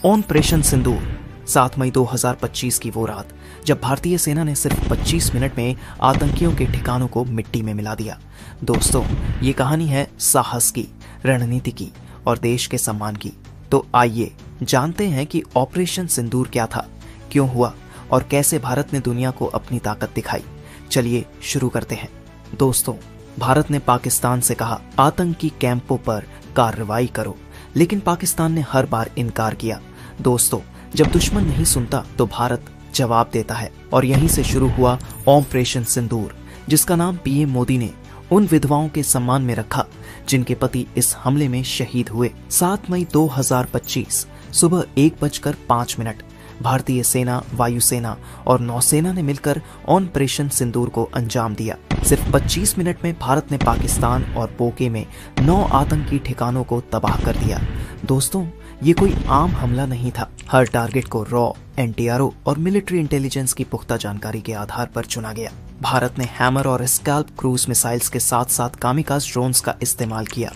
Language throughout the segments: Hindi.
ऑपरेशन सिंदूर 7 मई 2025 की वो रात जब भारतीय सेना ने सिर्फ 25 मिनट में आतंकियों के ठिकानों को मिट्टी में मिला दिया। दोस्तों, ये कहानी है साहस की, रणनीति की और देश के सम्मान की। तो आइए जानते हैं कि ऑपरेशन सिंदूर क्या था, क्यों हुआ और कैसे भारत ने दुनिया को अपनी ताकत दिखाई। चलिए शुरू करते हैं। दोस्तों, भारत ने पाकिस्तान से कहा आतंकी कैंपों पर कार्रवाई करो, लेकिन पाकिस्तान ने हर बार इनकार किया। दोस्तों, जब दुश्मन नहीं सुनता तो भारत जवाब देता है और यहीं से शुरू हुआ ऑपरेशन सिंदूर, जिसका नाम पीएम मोदी ने उन विधवाओं के सम्मान में रखा जिनके पति इस हमले में शहीद हुए। 7 मई 2025 सुबह 1:05 भारतीय सेना, वायुसेना और नौसेना ने मिलकर ऑपरेशन सिंदूर को अंजाम दिया। सिर्फ 25 मिनट में भारत ने पाकिस्तान और पोके में 9 आतंकी ठिकानों को तबाह कर दिया। दोस्तों, ये कोई आम हमला नहीं था। हर टारगेट को रॉ, एनटीआरओ और मिलिट्री इंटेलिजेंस की पुख्ता जानकारी के आधार पर चुना गया। भारत ने हैमर और स्कैल्प क्रूज मिसाइल्स के साथ साथ कामिकाज ड्रोन्स का इस्तेमाल किया।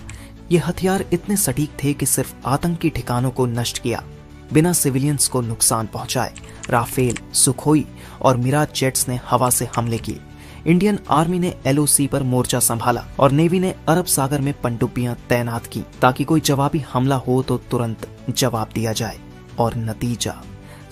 ये हथियार इतने सटीक थे कि सिर्फ आतंकी ठिकानों को नष्ट किया, बिना सिविलियंस को नुकसान पहुंचाए। राफेल, सुखोई और मिराज जेट्स ने हवा से हमले किए। इंडियन आर्मी ने एलओसी पर मोर्चा संभाला और नेवी ने अरब सागर में पनडुब्बियां तैनात की ताकि कोई जवाबी हमला हो तो तुरंत जवाब दिया जाए। और नतीजा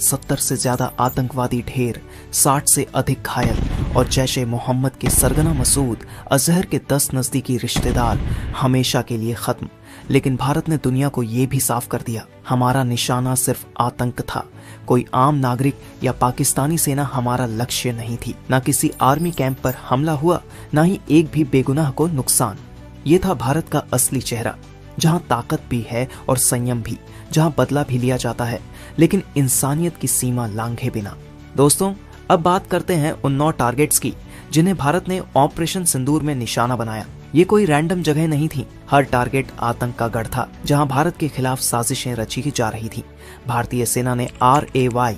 70 से ज्यादा आतंकवादी ढेर, 60 से अधिक घायल और जैश ए मोहम्मद के सरगना मसूद अजहर के 10 नजदीकी रिश्तेदार हमेशा के लिए खत्म। लेकिन भारत ने दुनिया को ये भी साफ कर दिया, हमारा निशाना सिर्फ आतंक था, कोई आम नागरिक या पाकिस्तानी सेना हमारा लक्ष्य नहीं थी। न किसी आर्मी कैंप पर हमला हुआ, न ही एक भी बेगुनाह को नुकसान। ये था भारत का असली चेहरा, जहां ताकत भी है और संयम भी, जहां बदला भी लिया जाता है लेकिन इंसानियत की सीमा लांघे बिना। दोस्तों, अब बात करते हैं उन 9 टारगेट्स की जिन्हें भारत ने ऑपरेशन सिंदूर में निशाना बनाया। ये कोई रैंडम जगह नहीं थी। हर टारगेट आतंक का गढ़ था, जहां भारत के खिलाफ साजिशें रची जा रही थी। भारतीय सेना ने RAY,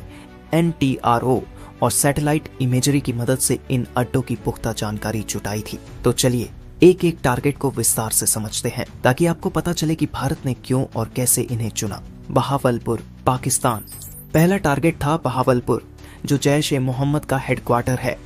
NTRO और सैटेलाइट इमेजरी की मदद से इन अड्डों की पुख्ता जानकारी जुटाई थी। तो चलिए एक एक टारगेट को विस्तार से समझते हैं ताकि आपको पता चले कि भारत ने क्यों और कैसे इन्हें चुना। बहावलपुर, पाकिस्तान। पहला टारगेट था बहावलपुर, जो जैश ए मोहम्मद का हेडक्वार्टर है।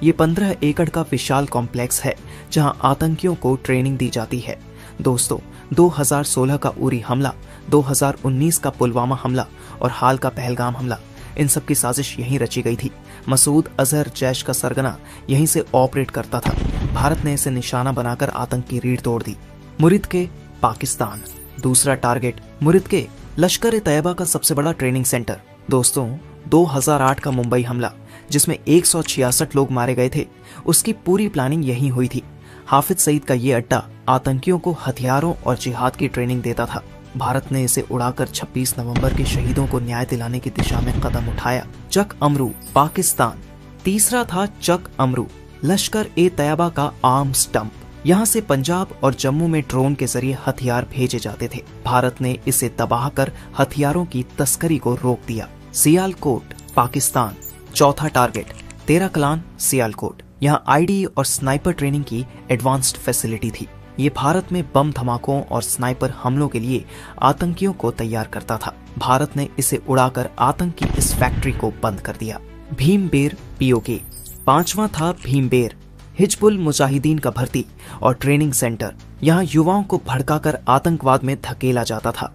ये 15 एकड़ का विशाल कॉम्प्लेक्स है जहां आतंकियों को ट्रेनिंग दी जाती है। दोस्तों, 2016 का उरी हमला, 2019 का पुलवामा हमला और हाल का पहलगाम हमला, इन सब की साजिश यहीं रची गई थी। मसूद अजहर जैश का सरगना यहीं से ऑपरेट करता था। भारत ने इसे निशाना बनाकर आतंक की रीढ़ तोड़ दी। मुरिदके, पाकिस्तान। दूसरा टारगेट मुरिदके, लश्कर ए तैयबा का सबसे बड़ा ट्रेनिंग सेंटर। दोस्तों, 2008 का मुंबई हमला, जिसमें 166 लोग मारे गए थे, उसकी पूरी प्लानिंग यहीं हुई थी। हाफिज सईद का ये अड्डा आतंकियों को हथियारों और जिहाद की ट्रेनिंग देता था। भारत ने इसे उड़ाकर 26 नवंबर के शहीदों को न्याय दिलाने की दिशा में कदम उठाया। चक अमरू, पाकिस्तान। तीसरा था चक अमरू, लश्कर ए तैयबा का आर्म स्टंप। यहाँ से पंजाब और जम्मू में ड्रोन के जरिए हथियार भेजे जाते थे। भारत ने इसे तबाह कर हथियारों की तस्करी को रोक दिया। सियालकोट, पाकिस्तान। चौथा टारगेट तेराकलान, सियालकोट। यहाँ आईडी और स्नाइपर ट्रेनिंग की एडवांस्ड फैसिलिटी थी। ये भारत में बम धमाकों और स्नाइपर हमलों के लिए आतंकियों को तैयार करता था। भारत ने इसे उड़ाकर आतंक की इस फैक्ट्री को बंद कर दिया। भीमबेर, POK। पांचवा था भीमबेर, हिजबुल मुजाहिदीन का भर्ती और ट्रेनिंग सेंटर। यहाँ युवाओं को भड़काकर आतंकवाद में धकेला जाता था।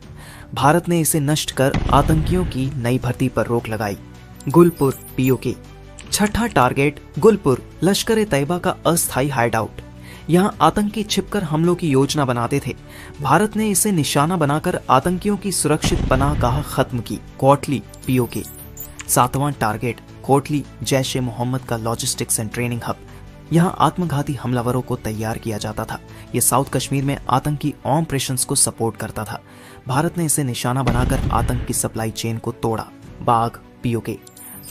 भारत ने इसे नष्ट कर आतंकियों की नई भर्ती पर रोक लगाई। गुलपुर, POK। छठा टारगेट गुलपुर, लश्कर ए तैयबा का अस्थायी हाइडआउट। यहाँ आतंकी छिपकर हमलों की योजना बनाते थे। भारत ने इसे निशाना बनाकर आतंकियों की सुरक्षित पनाहगाह खत्म की। कोटली, POK। सातवां टारगेट कोटली, जैश ए मोहम्मद का लॉजिस्टिक्स एंड ट्रेनिंग हब। यहाँ आत्मघाती हमलावरों को तैयार किया जाता था। ये साउथ कश्मीर में आतंकी ऑपरेशंस को सपोर्ट करता था। भारत ने इसे निशाना बनाकर आतंक की सप्लाई चेन को तोड़ा। बाग, POK।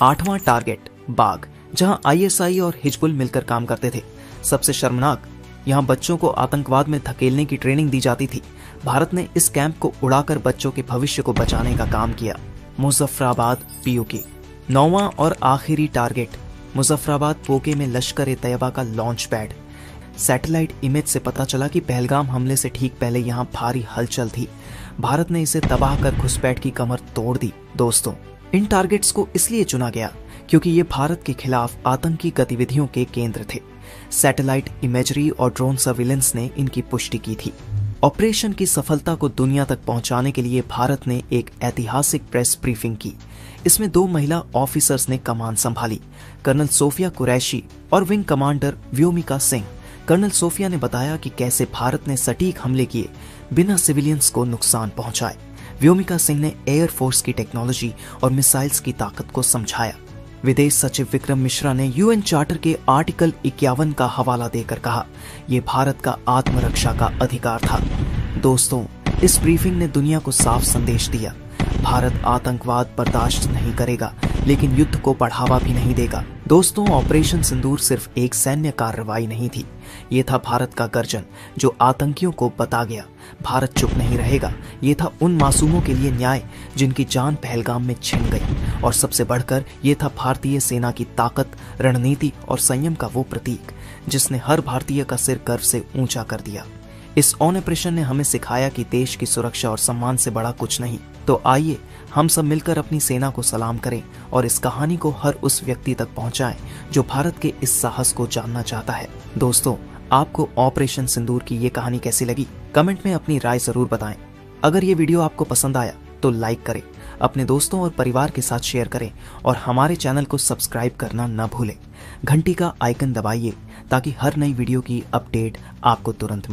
आठवां टारगेट बाग, जहां ISI और हिजबुल मिलकर काम करते थे। सबसे शर्मनाक, यहाँ बच्चों को आतंकवाद में धकेलने की ट्रेनिंग दी जाती थी। भारत ने इस कैंप को उड़ाकर बच्चों के भविष्य को बचाने का काम किया। मुजफ्फराबाद, POK। नौवां और आखिरी टारगेट मुजफ्फराबाद, पोके में लश्कर ए तैयबा का लॉन्च पैड। सैटेलाइट इमेज से पता चला कि पहलगाम हमले से ठीक पहले यहाँ भारी हलचल थी। भारत ने इसे तबाह कर घुसपैठ की कमर तोड़ दी। दोस्तों, इन टारगेट्स को इसलिए चुना गया क्योंकि ये भारत के खिलाफ आतंकी गतिविधियों के केंद्र थे। सैटेलाइट इमेजरी और ड्रोन सर्विलेंस ने इनकी पुष्टि की थी। ऑपरेशन की सफलता को दुनिया तक पहुंचाने के लिए भारत ने एक ऐतिहासिक प्रेस ब्रीफिंग की। इसमें 2 महिला ऑफिसर्स ने कमान संभाली, कर्नल सोफिया कुरैशी और wing commander Vyomika Singh. Colonel Sofia ने बताया कि कैसे भारत ने सटीक हमले किए बिना सिविलियंस को नुकसान पहुंचाए। व्योमिका सिंह ने एयरफोर्स की टेक्नोलॉजी और मिसाइल्स की ताकत को समझाया। विदेश सचिव विक्रम मिश्रा ने यूएन चार्टर के आर्टिकल 51 का हवाला देकर कहा, यह भारत का आत्मरक्षा का अधिकार था। दोस्तों, इस ब्रीफिंग ने दुनिया को साफ संदेश दिया, भारत आतंकवाद बर्दाश्त नहीं करेगा, लेकिन युद्ध को बढ़ावा भी नहीं देगा। दोस्तों, ऑपरेशन सिंदूर सिर्फ एक सैन्य कार्रवाई नहीं थी, ये था भारत का गर्जन जो आतंकियों को बता गया, भारत चुप नहीं रहेगा। ये था उन मासूमों के लिए न्याय जिनकी जान पहलगाम में छिन गई, और सबसे बढ़कर ये था भारतीय सेना की ताकत, रणनीति और संयम का वो प्रतीक जिसने हर भारतीय का सिर गर्व से ऊंचा कर दिया। इस ऑपरेशन ने हमें सिखाया कि देश की सुरक्षा और सम्मान से बड़ा कुछ नहीं। तो आइए हम सब मिलकर अपनी सेना को सलाम करें और इस कहानी को हर उस व्यक्ति तक पहुंचाएं जो भारत के इस साहस को जानना चाहता है। दोस्तों, आपको ऑपरेशन सिंदूर की ये कहानी कैसी लगी? कमेंट में अपनी राय जरूर बताएं। अगर ये वीडियो आपको पसंद आया तो लाइक करें, अपने दोस्तों और परिवार के साथ शेयर करें और हमारे चैनल को सब्सक्राइब करना न भूलें। घंटी का आइकन दबाइए ताकि हर नई वीडियो की अपडेट आपको तुरंत मिले।